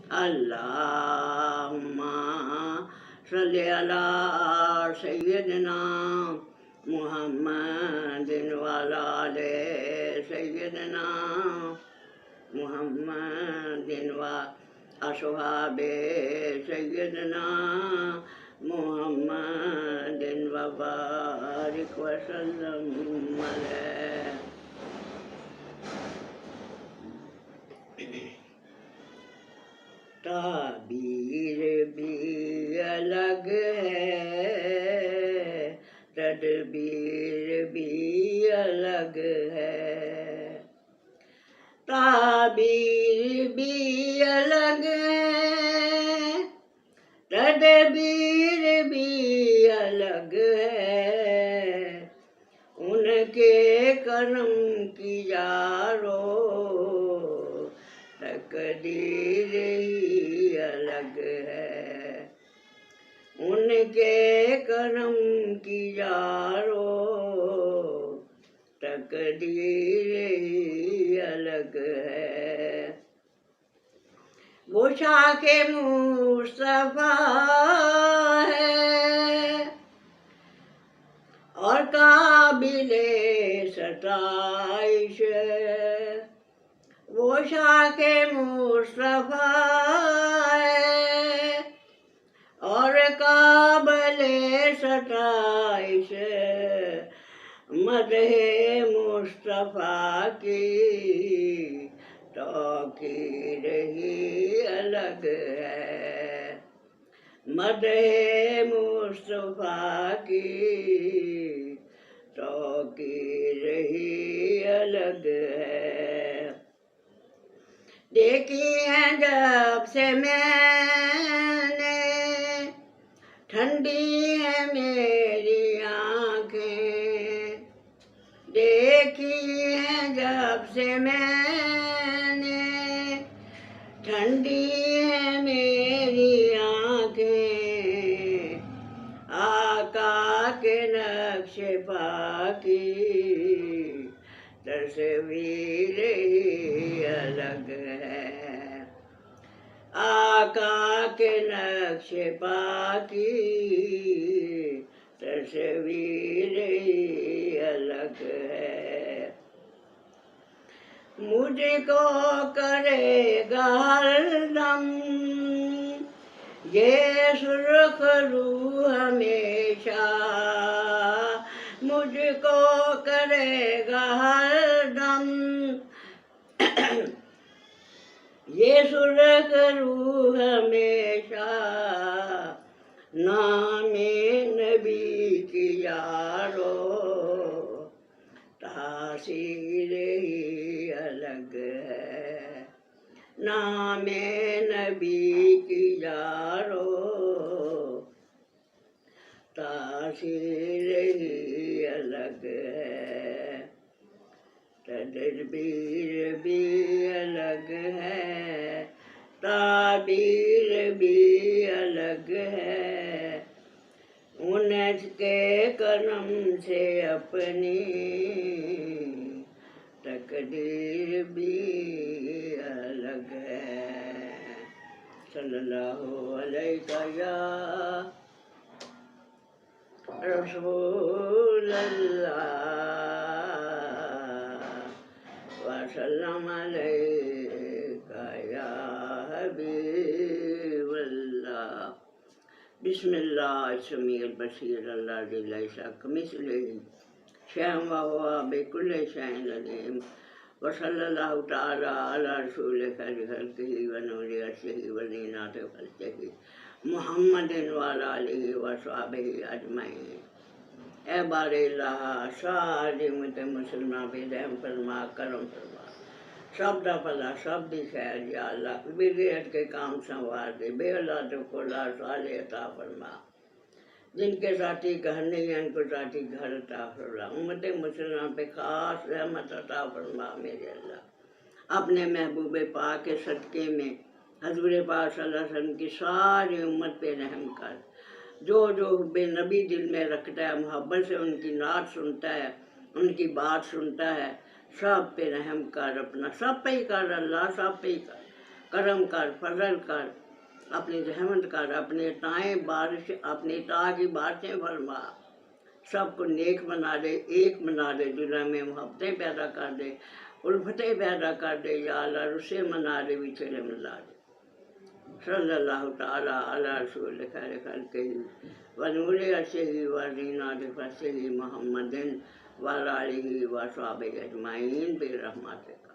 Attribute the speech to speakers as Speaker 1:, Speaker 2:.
Speaker 1: اللہم صلی علی سیدنا محمد وعلی آل سیدنا محمد و اصحاب سیدنا محمد وبارک وسلم علیہ۔ تعبیر بھی الگ ہے، تدبیر بھی الگ ہے، تعبیر بھی الگ ہے، تدبیر بھی الگ ہے، ان کے کرم کی یارو تقدیر ہی الگ ہے، ان کے کرم کی یارو تقدیر ہی الگ ہے۔ وہ شاخ مصطفیٰ ہے اور قابل ستائش ہے، وہ شاخ مصطفیٰ ہے اور قابل ستائش ہے، مدح مصطفیٰ کی توقیر ہی الگ ہے، مدح مصطفیٰ کی توقیر ہی الگ ہے۔ دیکھی ہے جب سے میں نے ٹھنڈی ہے میری آنکھیں، دیکھی ہے جب سے میں نے ٹھنڈی ہے میری آنکھیں، آقا کے نقش پا کی تصویر ہی الگ ہے، آقا کے نقش پا کی تصویر ہی الگ ہے۔ مجھ کو کرے گا ہر دم یہ سرخ روح ہمیشہ، مجھ کو کرے گا ہر دم یہ سرخ روح ہمیشہ، نام نبی کی یارو تاثیر ہی الگ ہے، نام نبی کی یارو تاثیر ہی الگ ہے، تدبیر بھی الگ ہے، تعبیر بھی الگ ہے، ان کے کرم سے اپنی تقدیر بھی الگ ہے۔ صلی اللہ علیہ یا رسول اللہ وسلم علیکہ یا حبیب اللہ۔ بسم اللہ السمیع البصیر الذی لیس کمثلہ شیء وہو بکل شیء علیم، وصلی اللہ تعالی علی رسول خیر خلقہ ونور عرشہ وزینۃ خلقہ محمد وعلی آلہ وصحبہ اجمعین۔ اے بار الہ ساری امت مسلمہ پہ رحم فرما، کرم فرما، سب دا فلاح سب دی خیر یا اللہ، بغیرت کے کام سنوار دے، بے اولادوں کو اولاد صالح عطا فرما، جن کے ذاتی گھر نہیں ہیں ان کو ذاتی گھر عطا فرما، امت مسلمہ پہ خاص رحمت عطا فرما میرے اللہ، اپنے محبوب پاک کے صدقے میں حضور پاک صلی اللہ علیہ وسلم کی ساری امت پہ رحم کر، جو جو حب نبی دل میں رکھتا ہے، محبت سے ان کی نعت سنتا ہے، ان کی بات سنتا ہے، سب پہ رحم کر، اپنا سب پہ ہی کر اللہ، سب پہ ہی کر، کرم کر، فضل کر، اپنی رحمت کر، اپنے اپنی عطا کی بارشیں فرما، سب کو نیک بنا دے، ایک بنا دے، دنیا میں محبتیں پیدا کر دے، الفتیں پیدا کر دے، یا اللہ رسے منا دے، بچھڑے ملا دے۔ صلی اللہ تعالیٰ علی رسول خیر خلقہ و نور عرشہ و زینت فرشہ محمد و علی آلہ و صحبہ اجمعین برحمتک۔